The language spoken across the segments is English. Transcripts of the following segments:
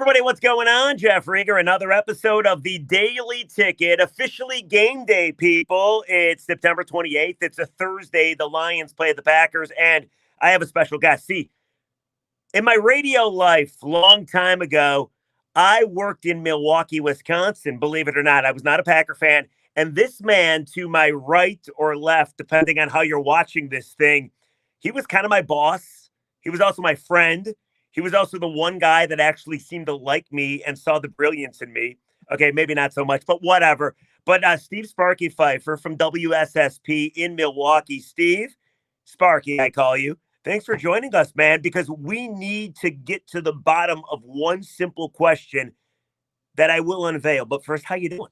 everybody, what's going on? Jeff Rieger, another episode of the Daily Ticket, officially game day, people. It's September 28th. It's a Thursday. The Lions play the Packers, and I have a special guest. See, in my radio life, long time ago, I worked in Milwaukee, Wisconsin. Believe it or not, I was not a Packer fan. And this man to my right or left, depending on how you're watching this thing, he was kind of my boss. He was also my friend. He was also the one guy that actually seemed to like me and saw the brilliance in me. Okay, maybe not so much, but whatever. But Steve Sparky Fifer from WSSP in Milwaukee. Steve, Sparky, I call you. Thanks for joining us, man, because we need to get to the bottom of one simple question that I will unveil. But first, how you doing?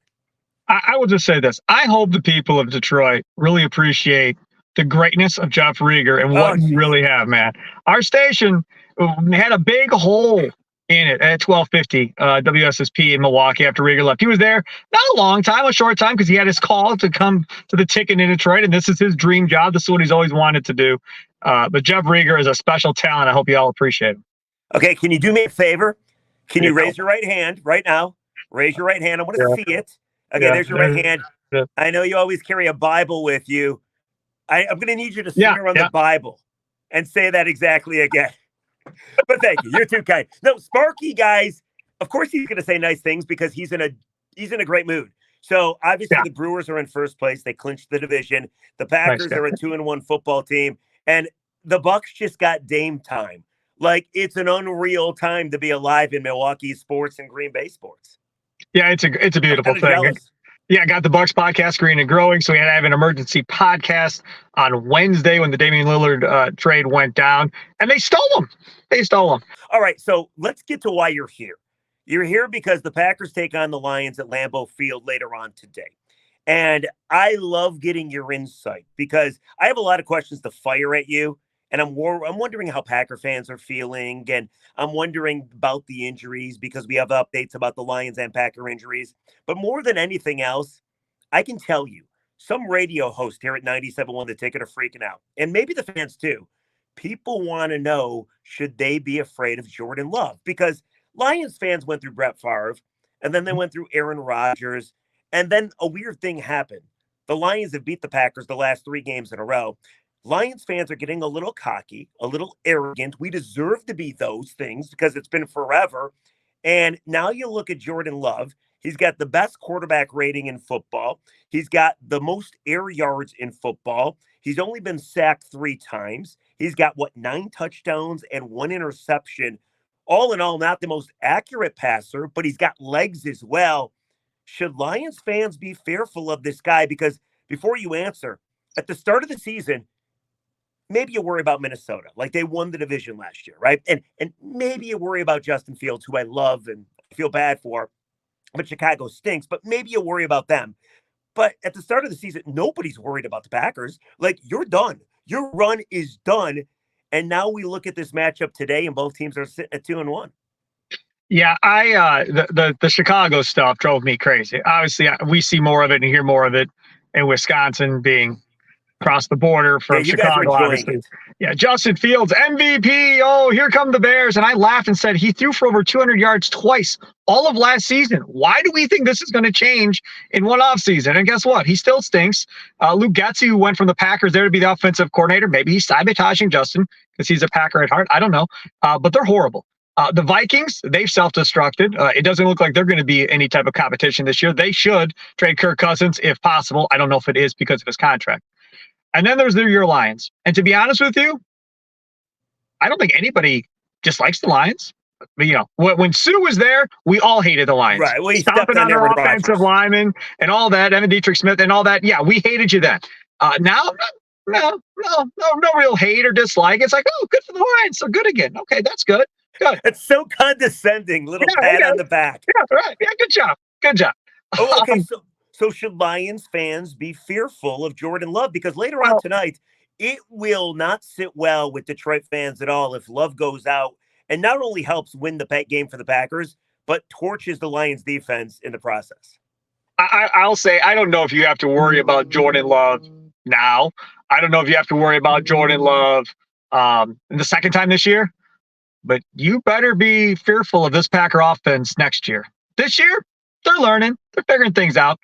I will just say this. I hope the people of Detroit really appreciate the greatness of Jeff Rieger and what you really have, man. Our station had a big hole in it at 1250 WSSP in Milwaukee after Rieger left. He was there not a long time, a short time, because he had his call to come to the Ticket in Detroit, and this is his dream job. This is what he's always wanted to do. But Jeff Rieger is a special talent. I hope you all appreciate him. Okay, can you do me a favor? Can you raise your right hand right now? Raise your right hand. I want to see it. Okay, there's your right hand. Yeah. I know you always carry a Bible with you. I'm going to need you to swear on the Bible and say that exactly again. But thank you. You're too kind. No, Sparky, guys, of course he's going to say nice things because he's in a great mood. So obviously the Brewers are in first place. They clinched the division. The Packers are a 2-1 football team, and the Bucks just got Dame time. Like, it's an unreal time to be alive in Milwaukee sports and Green Bay sports. Yeah, it's a beautiful thing. Jealous. Yeah, I got the Bucks podcast Green and Growing, so we had to have an emergency podcast on Wednesday when the Damian Lillard trade went down, and they stole them. All right, so let's get to why you're here. You're here because the Packers take on the Lions at Lambeau Field later on today. And I love getting your insight because I have a lot of questions to fire at you. And I'm wondering how Packer fans are feeling. And I'm wondering about the injuries because we have updates about the Lions and Packer injuries. But more than anything else, I can tell you, some radio hosts here at 97.1 The Ticket are freaking out. And maybe the fans too. People want to know, should they be afraid of Jordan Love? Because Lions fans went through Brett Favre, and then they went through Aaron Rodgers. And then a weird thing happened. The Lions have beat the Packers the last 3 games in a row. Lions fans are getting a little cocky, a little arrogant. We deserve to be those things because it's been forever. And now you look at Jordan Love. He's got the best quarterback rating in football. He's got the most air yards in football. He's only been sacked 3 times. He's got, 9 touchdowns and 1 interception. All in all, not the most accurate passer, but he's got legs as well. Should Lions fans be fearful of this guy? Because before you answer, at the start of the season, maybe you worry about Minnesota, like they won the division last year, right? And maybe you worry about Justin Fields, who I love and feel bad for, but Chicago stinks. But maybe you worry about them. But at the start of the season, nobody's worried about the Packers. Like, you're done. Your run is done. And now we look at this matchup today, and both teams are sitting at 2-1. Yeah, the Chicago stuff drove me crazy. Obviously, we see more of it and hear more of it in Wisconsin being across the border from Chicago, obviously. Yeah, Justin Fields, MVP. Oh, here come the Bears. And I laughed and said he threw for over 200 yards twice all of last season. Why do we think this is going to change in one offseason? And guess what? He still stinks. Luke Getsy, who went from the Packers there to be the offensive coordinator, maybe he's sabotaging Justin because he's a Packer at heart. I don't know. But they're horrible. The Vikings, they've self-destructed. It doesn't look like they're going to be any type of competition this year. They should trade Kirk Cousins if possible. I don't know if it is because of his contract. And then there's your Lions. And to be honest with you, I don't think anybody dislikes the Lions. But, when Sue was there, we all hated the Lions. Right. Well, he stomping on their offensive linemen and all that, Evan Dietrich Smith and all that. Yeah, we hated you then. Now, no real hate or dislike. It's like, oh, good for the Lions. So good again. Okay, that's good. Good. It's so condescending. Little pat on the back. Yeah, right. Yeah, good job. Oh, okay, So should Lions fans be fearful of Jordan Love? Because later on tonight, it will not sit well with Detroit fans at all if Love goes out and not only helps win the game for the Packers, but torches the Lions defense in the process. I'll say, I don't know if you have to worry about Jordan Love now. I don't know if you have to worry about Jordan Love the second time this year. but you better be fearful of this Packer offense next year. This year, they're learning. They're figuring things out.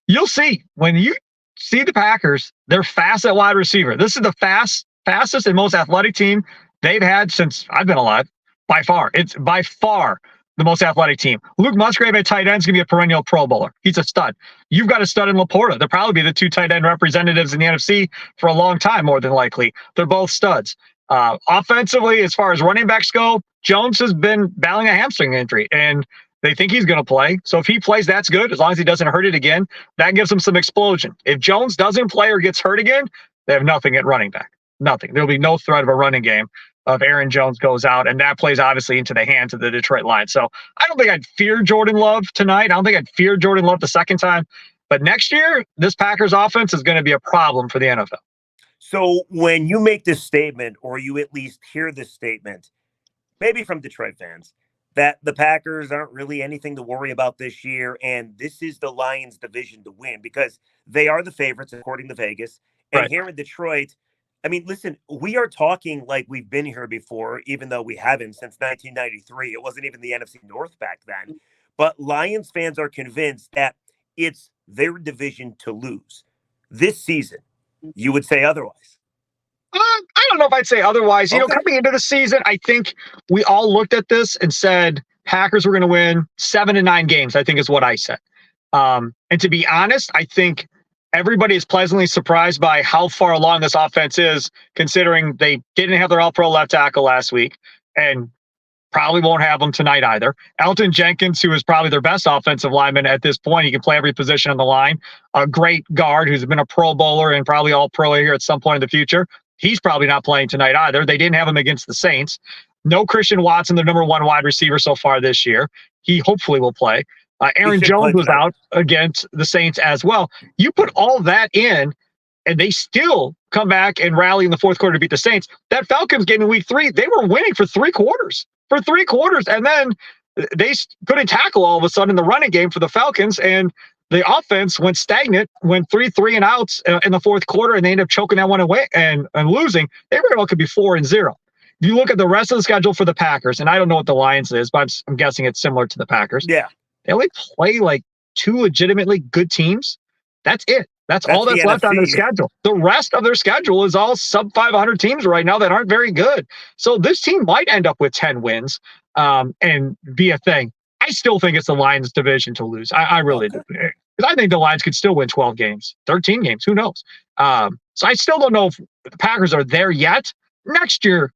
You'll see. When you see the Packers, they're fast at wide receiver. This is the fastest and most athletic team they've had since I've been alive, by far. It's by far the most athletic team. Luke Musgrave at tight end is going to be a perennial Pro Bowler. He's a stud. You've got a stud in Laporta. They'll probably be the two tight end representatives in the NFC for a long time, more than likely. They're both studs. Offensively, as far as running backs go, Jones has been battling a hamstring injury, and they think he's going to play. So if he plays, that's good. As long as he doesn't hurt it again, that gives them some explosion. If Jones doesn't play or gets hurt again, they have nothing at running back. Nothing. There'll be no threat of a running game if Aaron Jones goes out, and that plays obviously into the hands of the Detroit Lions. So I don't think I'd fear Jordan Love tonight. I don't think I'd fear Jordan Love the second time. But next year, this Packers offense is going to be a problem for the NFL. So when you make this statement, or you at least hear this statement, maybe from Detroit fans, that the Packers aren't really anything to worry about this year, and this is the Lions' division to win because they are the favorites according to Vegas. And Right. Here in Detroit, I mean, listen, we are talking like we've been here before, even though we haven't since 1993. It wasn't even the NFC North back then. But Lions fans are convinced that it's their division to lose. This season, you would say otherwise. I don't know if I'd say otherwise. You know, coming into the season, I think we all looked at this and said Packers were going to win 7 to 9 games, I think is what I said. And to be honest, I think everybody is pleasantly surprised by how far along this offense is, considering they didn't have their all-pro left tackle last week and probably won't have them tonight either. Elton Jenkins, who is probably their best offensive lineman at this point. He can play every position on the line. A great guard who's been a Pro Bowler and probably all-pro here at some point in the future. He's probably not playing tonight either. They didn't have him against the Saints. No Christian Watson, their number 1 wide receiver so far this year. He hopefully will play. Aaron Jones was out against the Saints as well. You put all that in, and they still come back and rally in the fourth quarter to beat the Saints. That Falcons game in week 3, they were winning for 3 quarters. And then they couldn't tackle all of a sudden in the running game for the Falcons, and the offense went stagnant, went 3 and outs in the fourth quarter, and they ended up choking that one away and losing. They very well could be 4-0. If you look at the rest of the schedule for the Packers, and I don't know what the Lions is, but I'm guessing it's similar to the Packers. Yeah. They only play like 2 legitimately good teams. That's it. That's all that's left on their schedule. The rest of their schedule is all sub 500 teams right now that aren't very good. So this team might end up with 10 wins and be a thing. I still think it's the Lions' division to lose. I really do. Because I think the Lions could still win 12 games, 13 games. Who knows? So I still don't know if the Packers are there yet. Next year,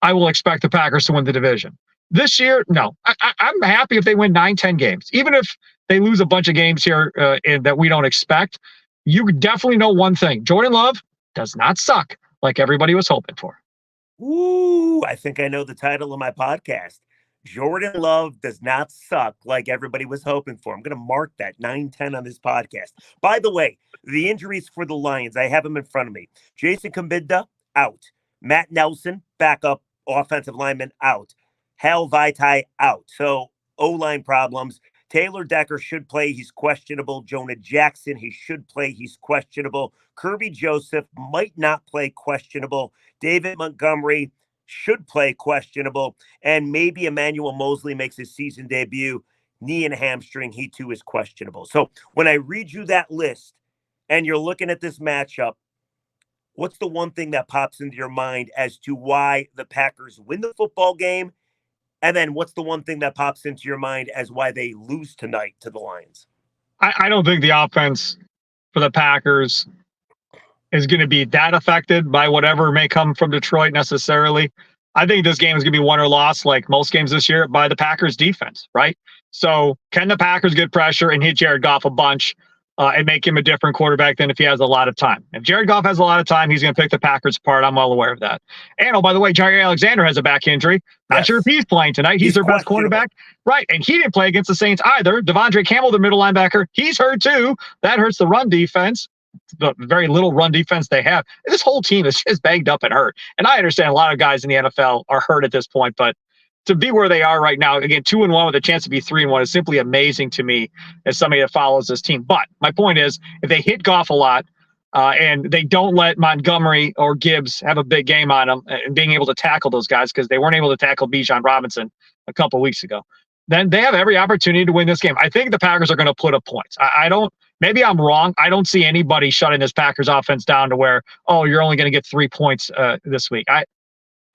I will expect the Packers to win the division. This year, no. I'm happy if they win 9-10 games. Even if they lose a bunch of games here that we don't expect, you definitely know one thing. Jordan Love does not suck like everybody was hoping for. Ooh, I think I know the title of my podcast. Jordan Love does not suck like everybody was hoping for. I'm going to mark that 9-10 on this podcast. By the way, the injuries for the Lions, I have them in front of me. Jason Kumbinda, out. Matt Nelson, backup offensive lineman, out. Hal Vaitai, out. So O-line problems. Taylor Decker should play. He's questionable. Jonah Jackson, he should play. He's questionable. Kirby Joseph might not play, questionable. David Montgomery should play, questionable. And maybe Emmanuel Mosley makes his season debut. Knee and hamstring, he too is questionable. So when I read you that list and you're looking at this matchup, what's the one thing that pops into your mind as to why the Packers win the football game? And then what's the one thing that pops into your mind as why they lose tonight to the Lions? I don't think the offense for the Packers is going to be that affected by whatever may come from Detroit necessarily. I think this game is going to be won or lost, like most games this year, by the Packers defense, right? So can the Packers get pressure and hit Jared Goff a bunch and make him a different quarterback than if he has a lot of time? If Jared Goff has a lot of time, he's going to pick the Packers apart. I'm well aware of that. And, oh, by the way, Jair Alexander has a back injury. Not sure if he's playing tonight. He's their best quarterback. Right, and he didn't play against the Saints either. Devondre Campbell, the middle linebacker, he's hurt too. That hurts the run defense, the very little run defense they have. This whole team is just banged up and hurt. And I understand a lot of guys in the NFL are hurt at this point, but to be where they are right now, again, 2-1 with a chance to be 3-1 is simply amazing to me as somebody that follows this team. But my point is, if they hit Goff a lot, And they don't let Montgomery or Gibbs have a big game on them and being able to tackle those guys because they weren't able to tackle Bijan Robinson a couple weeks ago. Then they have every opportunity to win this game. I think the Packers are going to put up points. I don't. Maybe I'm wrong. I don't see anybody shutting this Packers offense down to where, oh, you're only going to get 3 points this week. I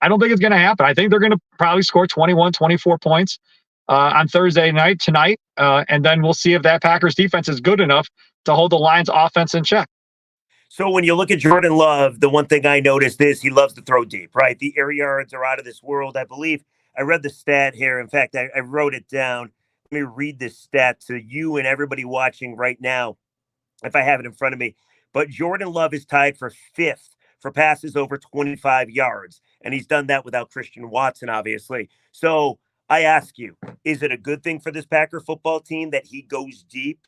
don't think it's going to happen. I think they're going to probably score 21, 24 points on Thursday night tonight, and then we'll see if that Packers defense is good enough to hold the Lions offense in check. So when you look at Jordan Love, the one thing I noticed is he loves to throw deep, right? The air yards are out of this world. I believe I read the stat here. In fact, I wrote it down. Let me read this stat to you and everybody watching right now, if I have it in front of me. But Jordan Love is tied for 5th for passes over 25 yards. And he's done that without Christian Watson, obviously. So I ask you, is it a good thing for this Packer football team that he goes deep?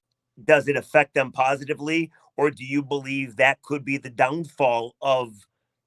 Does it affect them positively? Or do you believe that could be the downfall of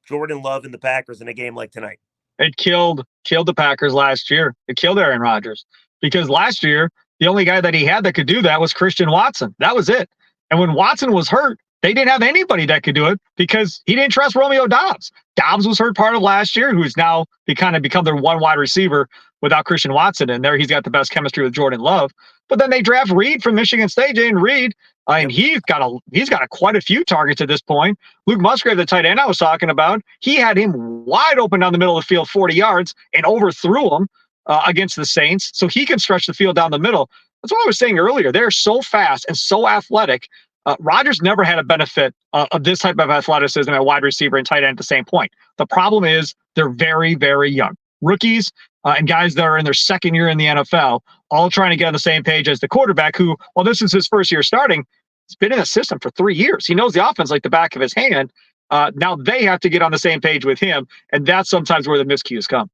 Jordan Love and the Packers in a game like tonight? It killed the Packers last year. It killed Aaron Rodgers because last year, the only guy that he had that could do that was Christian Watson. That was it. And when Watson was hurt, they didn't have anybody that could do it because he didn't trust Romeo Doubs. Doubs was hurt part of last year, who's now kind of become their one wide receiver without Christian Watson in there. He's got the best chemistry with Jordan Love. But then they draft Reed from Michigan State, Jayden Reed, and he's got quite a few targets at this point. Luke Musgrave, the tight end I was talking about, he had him wide open down the middle of the field, 40 yards, and overthrew him against the Saints. So he can stretch the field down the middle. That's what I was saying earlier. They're so fast and so athletic. Rodgers never had a benefit of this type of athleticism at wide receiver and tight end at the same point. The problem is they're very, very young. Rookies and guys that are in their second year in the NFL, all trying to get on the same page as the quarterback who, well, this is his first year starting. He's been in the system for 3 years. He knows the offense like the back of his hand. Now they have to get on the same page with him, and that's sometimes where the miscues come.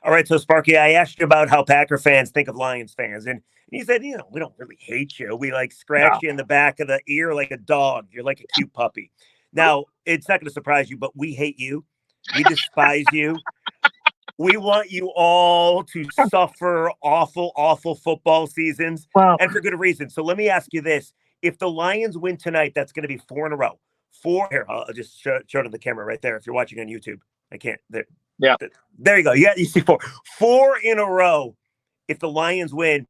All right, so Sparky, I asked you about how Packer fans think of Lions fans, and you said, we don't really hate you. We scratch you in the back of the ear like a dog. You're like a cute puppy. Now, it's not going to surprise you, but we hate you. We despise you. We want you all to suffer awful, awful football seasons, and for good reason. So let me ask you this. If the Lions win tonight, that's going to be 4 in a row. 4. Here, I'll just show it on the camera right there if you're watching on YouTube. I can't. There you go. You see 4. 4 in a row. If the Lions win,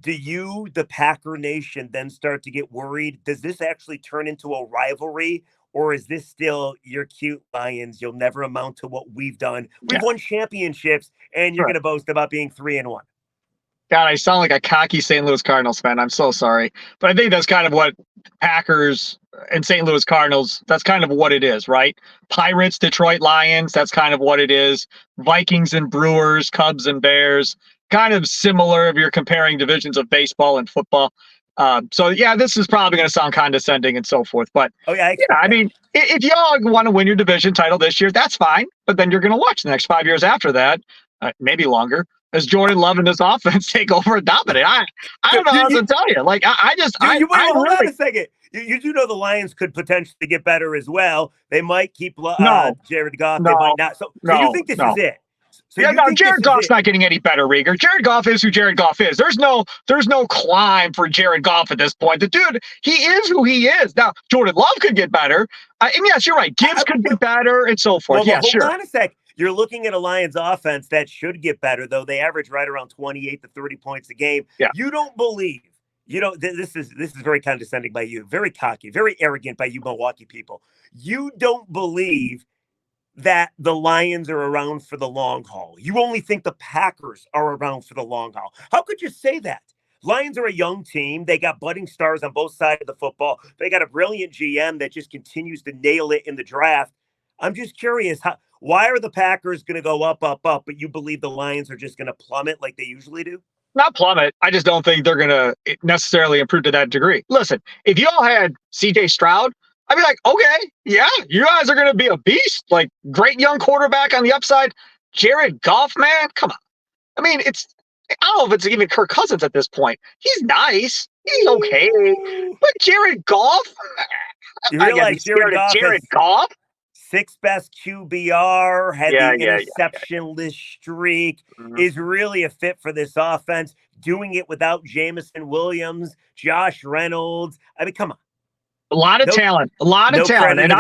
do you, the Packer Nation, then start to get worried? Does this actually turn into a rivalry? Or is this still your cute Lions? You'll never amount to what we've done. We've won championships, and you're going to boast about being 3-1. God, I sound like a cocky St. Louis Cardinals fan. I'm so sorry. But I think that's kind of what Packers and St. Louis Cardinals, that's kind of what it is, right? Pirates, Detroit Lions, that's kind of what it is. Vikings and Brewers, Cubs and Bears, kind of similar if you're comparing divisions of baseball and football. This is probably going to sound condescending and so forth. But I mean, if y'all want to win your division title this year, that's fine. But then you're going to watch the next 5 years after that, maybe longer, as Jordan Love and this offense take over and dominate. I don't know how else to tell you. Hold on a second. You do know the Lions could potentially get better as well. They might keep Jared Goff. They might not. So you think this is it? So Jared Goff's not getting any better, Rieger. Jared Goff is who Jared Goff is. There's no climb for Jared Goff at this point. The dude, he is who he is. Now, Jordan Love could get better. And yes, you're right. Gibbs could get better and so forth. Hold on a sec. You're looking at a Lions offense that should get better, though. They average right around 28 to 30 points a game. Yeah. You don't believe. This is very condescending by you, very cocky, very arrogant by you Milwaukee people. You don't believe that the Lions are around for the long haul. You only think the Packers are around for the long haul. How could you say that? Lions are a young team. They got budding stars on both sides of the football. They got a brilliant GM that just continues to nail it in the draft. I'm just curious, why are the Packers going to go up, but you believe the Lions are just going to plummet like they usually do? Not plummet. I just don't think they're going to necessarily improve to that degree. Listen, if y'all had CJ Stroud, I'd be like, okay, yeah, you guys are going to be a beast. Like, great young quarterback on the upside. Jared Goff, man, come on. I mean, I don't know if it's even Kirk Cousins at this point. He's nice. He's okay. But Jared Goff? You realize Jared Goff? 6th best QBR, had the interception-less streak, is really a fit for this offense, doing it without Jamison Williams, Josh Reynolds. I mean, come on. A lot of talent. And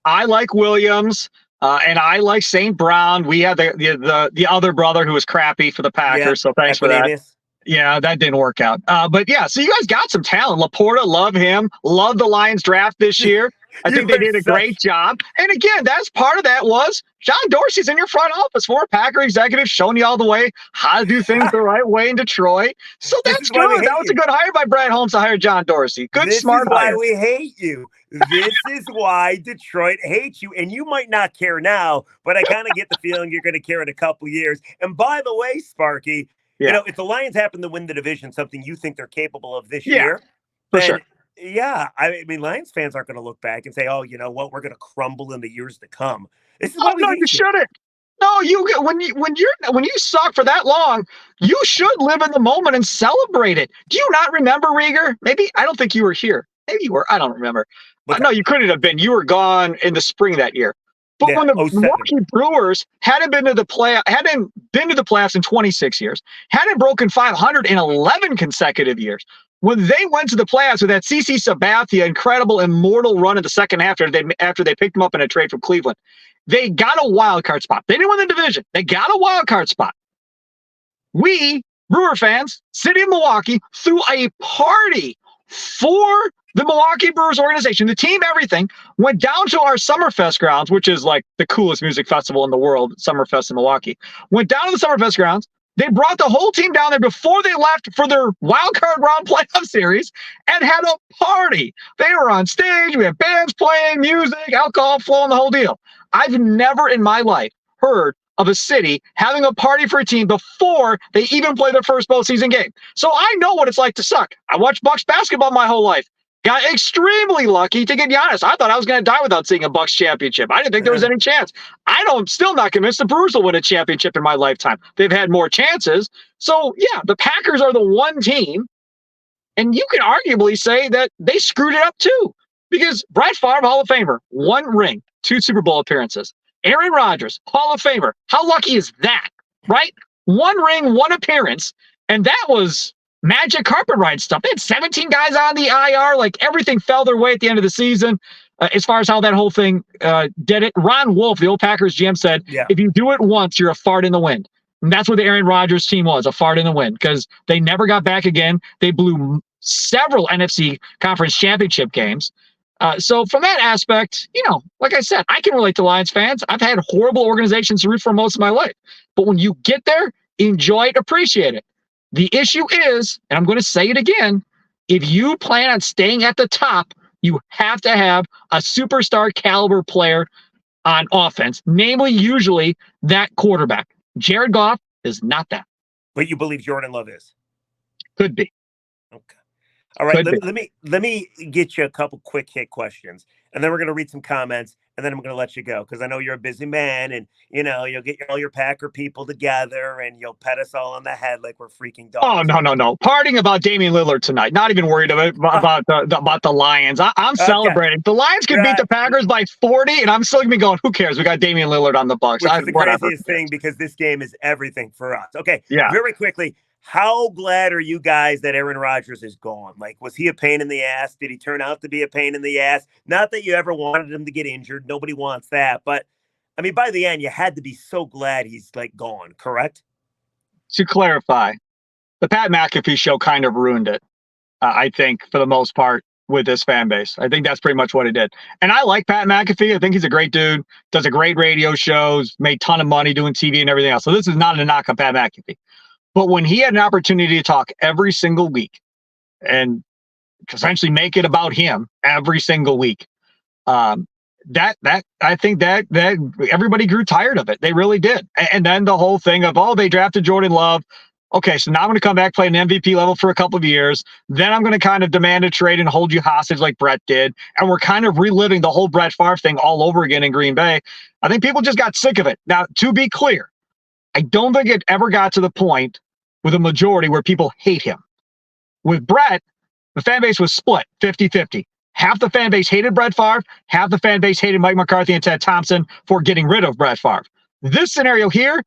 I like Williams. And I like St. Brown. We had the other brother who was crappy for the Packers, so thanks for that. Yeah, that didn't work out. But yeah, so you guys got some talent. Laporta, love him. Love the Lions draft this year. I think they did a great job. And again, that's part of that was John Dorsey's in your front office, former Packer executive, showing you all the way how to do things the right way in Detroit. So that's good. That was a good hire by Brad Holmes to hire John Dorsey. Good, smart hire. This is why we hate you. This is why Detroit hates you. And you might not care now, but I kind of get the feeling you're going to care in a couple years. And by the way, Sparky, you know, if the Lions happen to win the division, something you think they're capable of this year, for sure. Yeah, I mean, Lions fans aren't going to look back and say, "Oh, you know what? We're going to crumble in the years to come." This is why you shouldn't. No, when you suck for that long, you should live in the moment and celebrate it. Do you not remember, Rieger? Maybe I don't think you were here. Maybe you were. I don't remember. No, you couldn't have been. You were gone in the spring that year. But when the Milwaukee Brewers hadn't been to the playoffs in 26 years, hadn't broken 500 in 11 consecutive years. When they went to the playoffs with that CC Sabathia incredible immortal run in the second half after they picked him up in a trade from Cleveland, they got a wild card spot. They didn't win the division. They got a wild card spot. We, Brewer fans, city of Milwaukee, threw a party for the Milwaukee Brewers organization, the team, everything, went down to our Summerfest grounds, which is like the coolest music festival in the world, Summerfest in Milwaukee. Went down to the Summerfest grounds. They brought the whole team down there before they left for their wild card round playoff series and had a party. They were on stage. We had bands playing, music, alcohol flowing, the whole deal. I've never in my life heard of a city having a party for a team before they even play their first postseason game. So I know what it's like to suck. I watched Bucks basketball my whole life. Got extremely lucky to get Giannis. I thought I was going to die without seeing a Bucks championship. I didn't think there was any chance. Still not convinced the Brewers will win a championship in my lifetime. They've had more chances. So, yeah, the Packers are the one team, and you can arguably say that they screwed it up too. Because Brett Favre, Hall of Famer, 1 ring, 2 Super Bowl appearances. Aaron Rodgers, Hall of Famer. How lucky is that, right? 1 ring, 1 appearance, and that was magic carpet ride stuff. They had 17 guys on the IR. Like, everything fell their way at the end of the season as far as how that whole thing did it. Ron Wolf, the old Packers GM, said, if you do it once, you're a fart in the wind. And that's what the Aaron Rodgers team was, a fart in the wind, because they never got back again. They blew several NFC conference championship games. So from that aspect, like I said, I can relate to Lions fans. I've had horrible organizations to root for most of my life. But when you get there, enjoy it, appreciate it. The issue is, and I'm going to say it again, if you plan on staying at the top, you have to have a superstar caliber player on offense, namely usually that quarterback. Jared Goff is not that. But you believe Jordan Love is? Could be. Okay. All right. Let me get you a couple quick hit questions, and then we're going to read some comments, and then I'm going to let you go because I know you're a busy man, and you'll get all your Packer people together, and you'll pet us all on the head like we're freaking dogs. Oh no! Partying about Damian Lillard tonight. Not even worried about the Lions. I'm celebrating. The Lions could beat the Packers by 40, and I'm still gonna be going, who cares? We got Damian Lillard on the Bucks. Which is the craziest thing because this game is everything for us. Okay. Yeah. Very quickly. How glad are you guys that Aaron Rodgers is gone? Like, was he a pain in the ass? Did he turn out to be a pain in the ass? Not that you ever wanted him to get injured. Nobody wants that. But, I mean, by the end, you had to be so glad he's, gone, correct? To clarify, the Pat McAfee show kind of ruined it, I think, for the most part, with this fan base. I think that's pretty much what it did. And I like Pat McAfee. I think he's a great dude, does a great radio shows, made a ton of money doing TV and everything else. So this is not a knock on Pat McAfee. But when he had an opportunity to talk every single week and essentially make it about him every single week, I think that everybody grew tired of it. They really did. And then the whole thing of, they drafted Jordan Love. Okay, so now I'm going to come back, play an MVP level for a couple of years. Then I'm going to kind of demand a trade and hold you hostage like Brett did. And we're kind of reliving the whole Brett Favre thing all over again in Green Bay. I think people just got sick of it. Now, to be clear, I don't think it ever got to the point with a majority where people hate him. With Brett, the fan base was split 50-50. Half the fan base hated Brett Favre, half the fan base hated Mike McCarthy and Ted Thompson for getting rid of Brett Favre. This scenario here,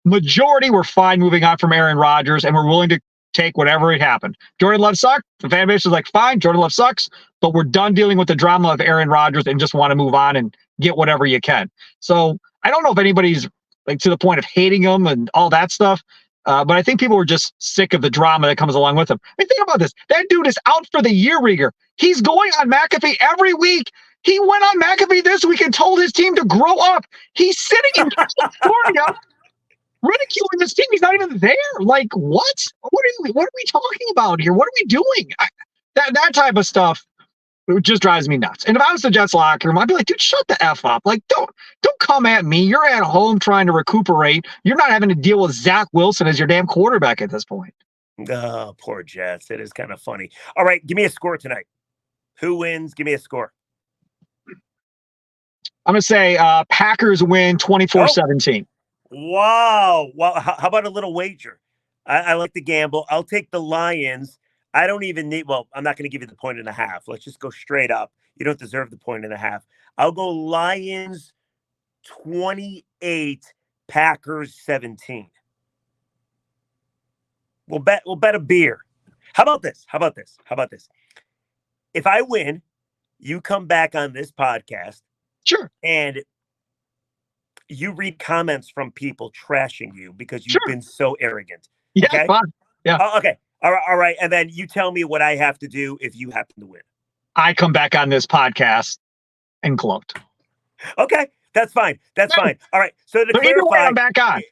majority were fine moving on from Aaron Rodgers and were willing to take whatever had happened. Jordan Love sucked. The fan base was like, fine, Jordan Love sucks, but we're done dealing with the drama of Aaron Rodgers and just want to move on and get whatever you can. So I don't know if anybody's like to the point of hating him and all that stuff. But I think people were just sick of the drama that comes along with him. I mean, think about this. That dude is out for the year, Rieger. He's going on McAfee every week. He went on McAfee this week and told his team to grow up. He's sitting in California ridiculing this team. He's not even there. Like, what? What are we talking about here? What are we doing? That type of stuff, it just drives me nuts. And if I was the Jets locker room, I'd be like, dude, shut the F up. Like, don't come at me. You're at home trying to recuperate. You're not having to deal with Zach Wilson as your damn quarterback at this point. Oh, poor Jets. It is kind of funny. All right, give me a score tonight. Who wins? Give me a score. I'm going to say Packers win 24-17. Wow. Well, how about a little wager? I like the gamble. I'll take the Lions. I don't even need, well, I'm not going to give you the 1.5. Let's just go straight up. You don't deserve the 1.5. I'll go Lions 28, Packers 17. We'll bet a beer. How about this? If I win, you come back on this podcast. Sure. And you read comments from people trashing you because you've been so arrogant. Yeah, okay? fine. Yeah. Okay. All right. And then you tell me what I have to do if you happen to win. I come back on this podcast and gloat. Okay. That's fine. All right. So to clarify, either way, I'm back on.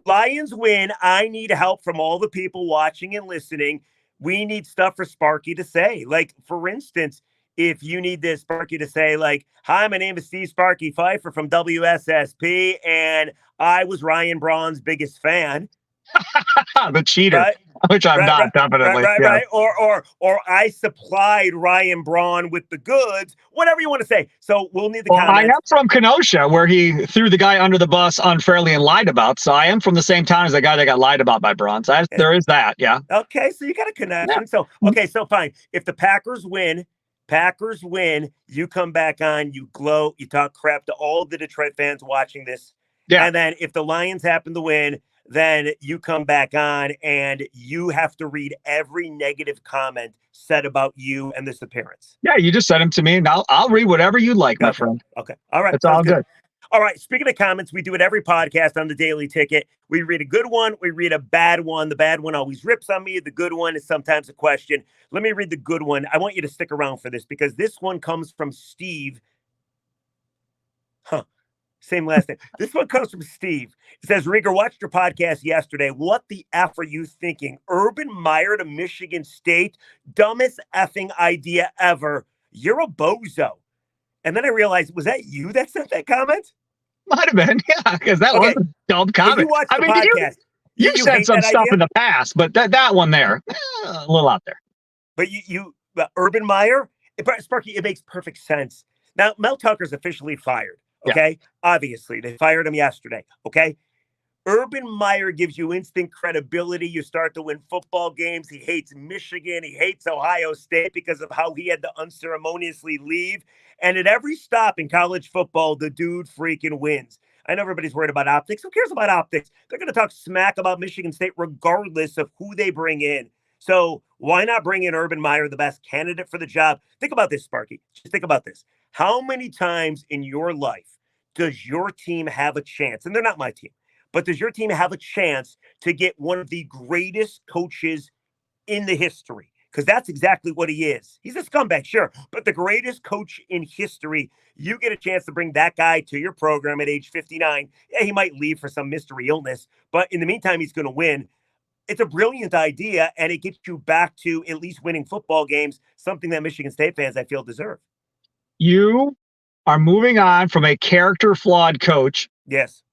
Lions win. I need help from all the people watching and listening. We need stuff for Sparky to say. Like, for instance, if you need this Sparky to say, like, hi, my name is Steve Sparky Fifer from WSSP, and I was Ryan Braun's biggest fan. The cheater, right? Which I'm not, definitely. Right. Or I supplied Ryan Braun with the goods, whatever you want to say. So we'll need the comments. I am from Kenosha, where he threw the guy under the bus unfairly and lied about. So I am from the same town as the guy that got lied about by Braun. So there is that, yeah. Okay, so you got a connection. Yeah. So fine. If the Packers win, you come back on, you gloat, you talk crap to all the Detroit fans watching this. Yeah. And then if the Lions happen to win, then you come back on and you have to read every negative comment said about you and this appearance. Yeah, you just send them to me and I'll read whatever you like, my friend. Okay. All right. It's all good. All right. Speaking of comments, we do it every podcast on the Daily Ticket. We read a good one. We read a bad one. The bad one always rips on me. The good one is sometimes a question. Let me read the good one. I want you to stick around for this because this one comes from Steve. Same last name. This one comes from Steve. It says, Rieger, watched your podcast yesterday. What the F are you thinking? Urban Meyer to Michigan State? Dumbest effing idea ever. You're a bozo. And then I realized, was that you that sent that comment? Might have been, yeah, because that was a dumb comment. You watched the podcast. You said some stuff in the past, but that one there, a little out there. But Urban Meyer, Sparky, it makes perfect sense. Now, Mel Tucker's officially fired. Okay. Yeah. Obviously, they fired him yesterday. Okay. Urban Meyer gives you instant credibility. You start to win football games. He hates Michigan. He hates Ohio State because of how he had to unceremoniously leave. And at every stop in college football, the dude freaking wins. I know everybody's worried about optics. Who cares about optics? They're going to talk smack about Michigan State regardless of who they bring in. So why not bring in Urban Meyer, the best candidate for the job? Think about this, Sparky. Just think about this. How many times in your life does your team have a chance? And they're not my team, but does your team have a chance to get one of the greatest coaches in the history? Because that's exactly what he is. He's a scumbag, sure, but the greatest coach in history. You get a chance to bring that guy to your program at age 59. Yeah, he might leave for some mystery illness, but in the meantime, he's going to win. It's a brilliant idea, and it gets you back to at least winning football games, something that Michigan State fans, I feel, deserve. You are moving on from a character-flawed coach. Yes.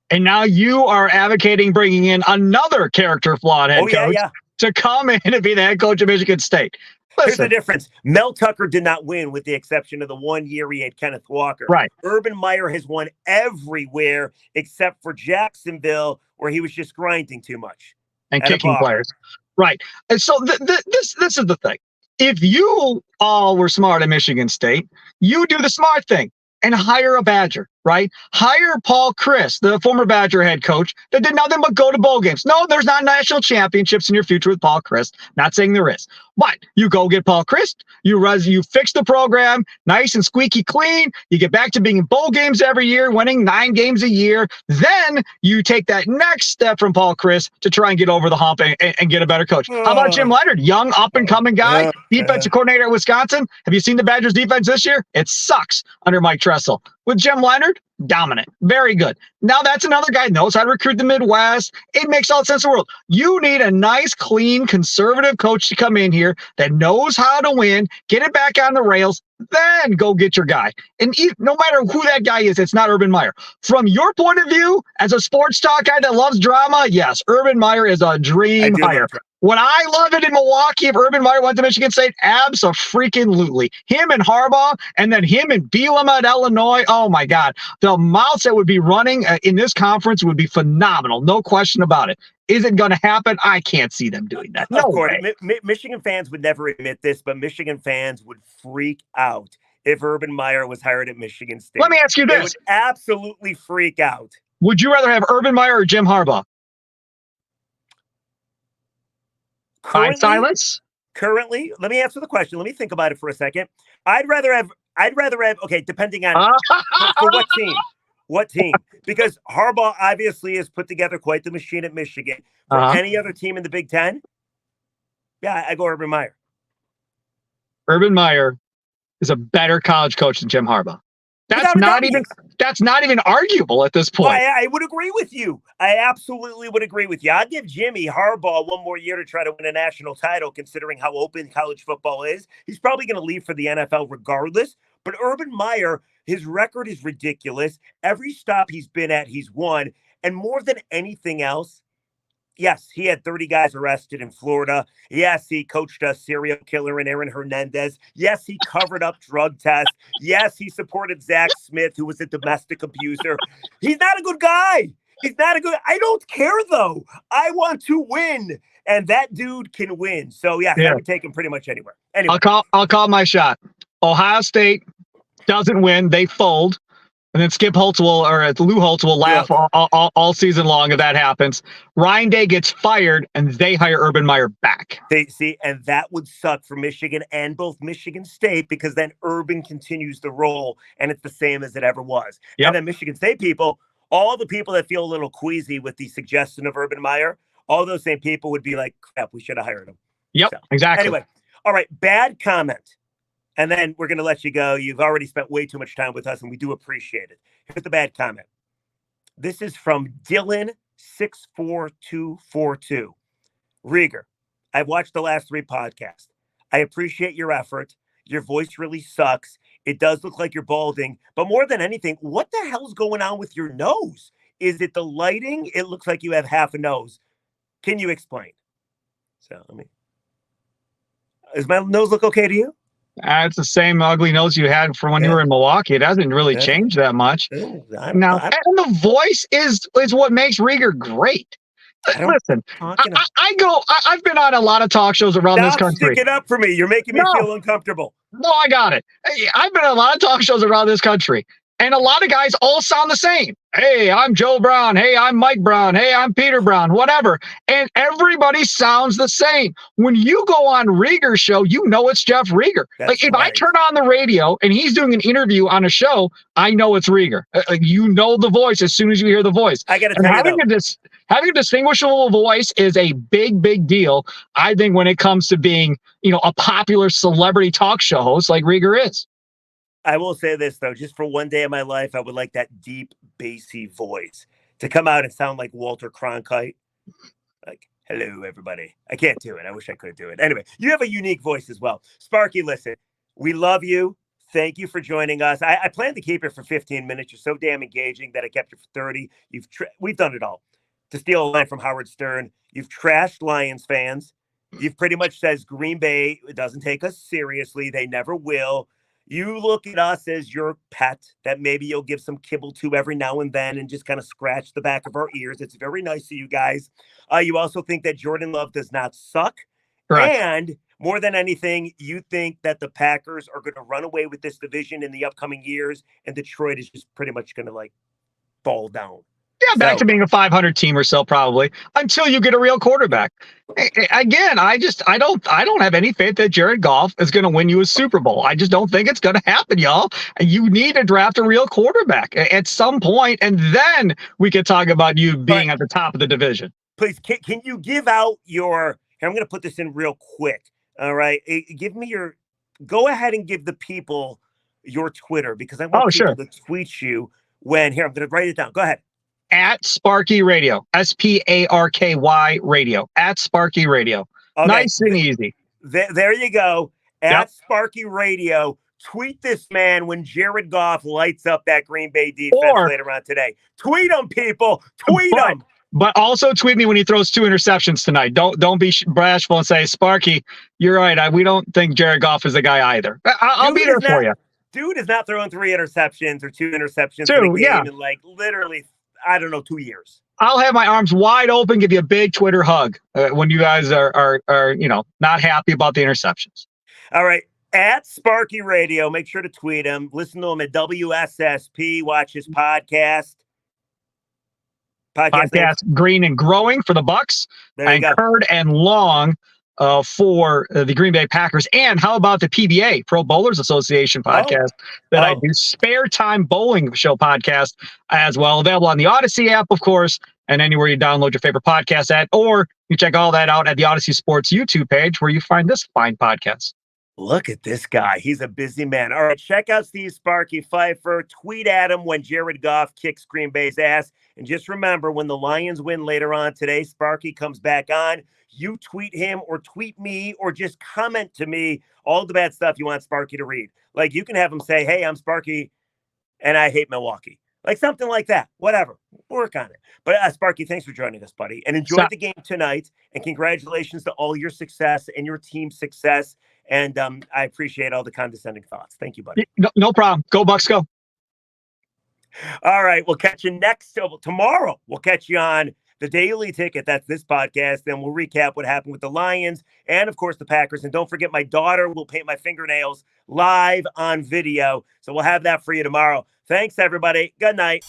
And now you are advocating bringing in another character-flawed head coach to come in and be the head coach of Michigan State. Listen. Here's the difference. Mel Tucker did not win with the exception of the 1 year he had Kenneth Walker. Right. Urban Meyer has won everywhere except for Jacksonville, where he was just grinding too much. And kicking players. Right. And so this is the thing. If you all were smart at Michigan State, you do the smart thing and hire a Badger. right? Hire Paul Chryst, the former Badger head coach that did nothing but go to bowl games. No, there's not national championships in your future with Paul Chryst. Not saying there is. But you go get Paul Chryst, you fix the program nice and squeaky clean. You get back to being in bowl games every year, winning 9 games a year. Then you take that next step from Paul Chryst to try and get over the hump and get a better coach. How about Jim Leonhard, young up-and-coming guy, defensive coordinator at Wisconsin? Have you seen the Badgers defense this year? It sucks under Mike Tressel. With Jim Leonhard, dominant, very good. Now that's another guy knows how to recruit the Midwest. It makes all the sense in the world. You need a nice, clean, conservative coach to come in here that knows how to win, get it back on the rails, then go get your guy. And no matter who that guy is, it's not Urban Meyer. From your point of view, as a sports talk guy that loves drama, yes, Urban Meyer is a dream hire. Would I love it in Milwaukee if Urban Meyer went to Michigan State? Abso-freaking-lutely. Him and Harbaugh, and then him and Bielema at Illinois. Oh, my God. The amounts that would be running in this conference would be phenomenal. No question about it. Is it going to happen? I can't see them doing that. No way. Michigan fans would never admit this, but Michigan fans would freak out if Urban Meyer was hired at Michigan State. Let me ask you this. They would absolutely freak out. Would you rather have Urban Meyer or Jim Harbaugh? Silence? Currently, let me answer the question. Let me think about it for a second. I'd rather have, okay, depending on for what team. What team? Because Harbaugh obviously has put together quite the machine at Michigan. For any other team in the Big Ten, yeah, I go Urban Meyer. Urban Meyer is a better college coach than Jim Harbaugh. That's not even arguable at this point. Well, I would agree with you. I absolutely would agree with you. I'd give Jimmy Harbaugh one more year to try to win a national title, considering how open college football is. He's probably going to leave for the NFL regardless. But Urban Meyer, his record is ridiculous. Every stop he's been at, he's won. And more than anything else, yes, he had 30 guys arrested in Florida. Yes, he coached a serial killer in Aaron Hernandez. Yes, he covered up drug tests. Yes, he supported Zach Smith, who was a domestic abuser. He's not a good guy. I don't care, though. I want to win, and that dude can win. So, yeah. I would take him pretty much anywhere. Anyway. I'll call my shot. Ohio State doesn't win. They fold. And then Lou Holtz will laugh all season long if that happens. Ryan Day gets fired, and they hire Urban Meyer back. And that would suck for Michigan and both Michigan State, because then Urban continues the role, and it's the same as it ever was. Yep. And then Michigan State people, all the people that feel a little queasy with the suggestion of Urban Meyer, all those same people would be like, crap, we should have hired him. Yep, so, exactly. Anyway, all right, bad comment. And then we're going to let you go. You've already spent way too much time with us, and we do appreciate it. Here's the bad comment. This is from Dylan64242. Rieger, I've watched the last 3 podcasts. I appreciate your effort. Your voice really sucks. It does look like you're balding. But more than anything, what the hell's going on with your nose? Is it the lighting? It looks like you have half a nose. Can you explain? So, does my nose look okay to you? It's the same ugly nose you had from when you were in Milwaukee. It hasn't really changed that much. And the voice is what makes Rieger great. Listen, I've been on a lot of talk shows around this country. Stick it up for me. You're making me feel uncomfortable. No, I got it. I've been on a lot of talk shows around this country, and a lot of guys all sound the same. Hey, I'm Joe Brown. Hey, I'm Mike Brown. Hey, I'm Peter Brown, whatever. And everybody sounds the same. When you go on Rieger's show, you know it's Jeff Rieger. If I turn on the radio and he's doing an interview on a show, I know it's Rieger. You know the voice as soon as you hear the voice. I got to tell you, having a distinguishable voice is a big, big deal, I think, when it comes to being, a popular celebrity talk show host like Rieger is. I will say this, though, just for one day of my life, I would like that deep, bassy voice to come out and sound like Walter Cronkite. Like, hello, everybody. I can't do it. I wish I could do it. Anyway, you have a unique voice as well. Sparky, listen, we love you. Thank you for joining us. I plan to keep it for 15 minutes. You're so damn engaging that I kept it for 30. We've done it all. To steal a line from Howard Stern, you've trashed Lions fans. You've pretty much says Green Bay doesn't take us seriously. They never will. You look at us as your pet that maybe you'll give some kibble to every now and then and just kind of scratch the back of our ears. It's very nice of you guys. You also think that Jordan Love does not suck. Correct. And more than anything, you think that the Packers are going to run away with this division in the upcoming years, and Detroit is just pretty much going to like fall down. Yeah, back to being a 500 team or so, probably, until you get a real quarterback. Again, I don't have any faith that Jared Goff is going to win you a Super Bowl. I just don't think it's going to happen, y'all. You need to draft a real quarterback at some point, and then we can talk about you being at the top of the division. Please, can you give out your? Here, I'm going to put this in real quick. All right, give me your. Go ahead and give the people your Twitter, because I want people to tweet you when. Here, I'm going to write it down. Go ahead. At Sparky Radio, SPARKY Radio, at Sparky Radio. Okay. Nice and easy. There you go. At Sparky Radio. Tweet this man when Jared Goff lights up that Green Bay defense later on today. Tweet him, people. Tweet him. But also tweet me when he throws 2 interceptions tonight. Don't be bashful and say, Sparky, you're right. We don't think Jared Goff is the guy either. I'll be there for you. Dude is not throwing 3 interceptions or 2 interceptions in a game in like literally, I don't know, 2 years. I'll have my arms wide open, give you a big Twitter hug when you guys are not happy about the interceptions. All right. At Sparky Radio, make sure to tweet him. Listen to him at WSSP. Watch his podcast. Podcast Green and Growing for the Bucks, and Curd and Long for the Green Bay Packers. And how about the PBA, Pro Bowlers Association podcast that I do, Spare Time Bowling Show podcast as well. Available on the Odyssey app, of course, and anywhere you download your favorite podcast at, or you check all that out at the Odyssey Sports YouTube page where you find this fine podcast. Look at this guy. He's a busy man. All right, check out Steve Sparky Fifer. Tweet at him when Jared Goff kicks Green Bay's ass. And just remember, when the Lions win later on today, Sparky comes back on. You tweet him or tweet me or just comment to me all the bad stuff you want Sparky to read. Like, you can have him say, hey, I'm Sparky and I hate Milwaukee. Like something like that. Whatever. Work on it. But Sparky, thanks for joining us, buddy. And enjoy the game tonight. And congratulations to all your success and your team's success. And I appreciate all the condescending thoughts. Thank you, buddy. No problem. Go Bucks, go. All right. We'll catch you tomorrow. We'll catch you on the Daily Ticket. That's this podcast. Then we'll recap what happened with the Lions and, of course, the Packers. And don't forget, my daughter will paint my fingernails live on video. So we'll have that for you tomorrow. Thanks, everybody. Good night.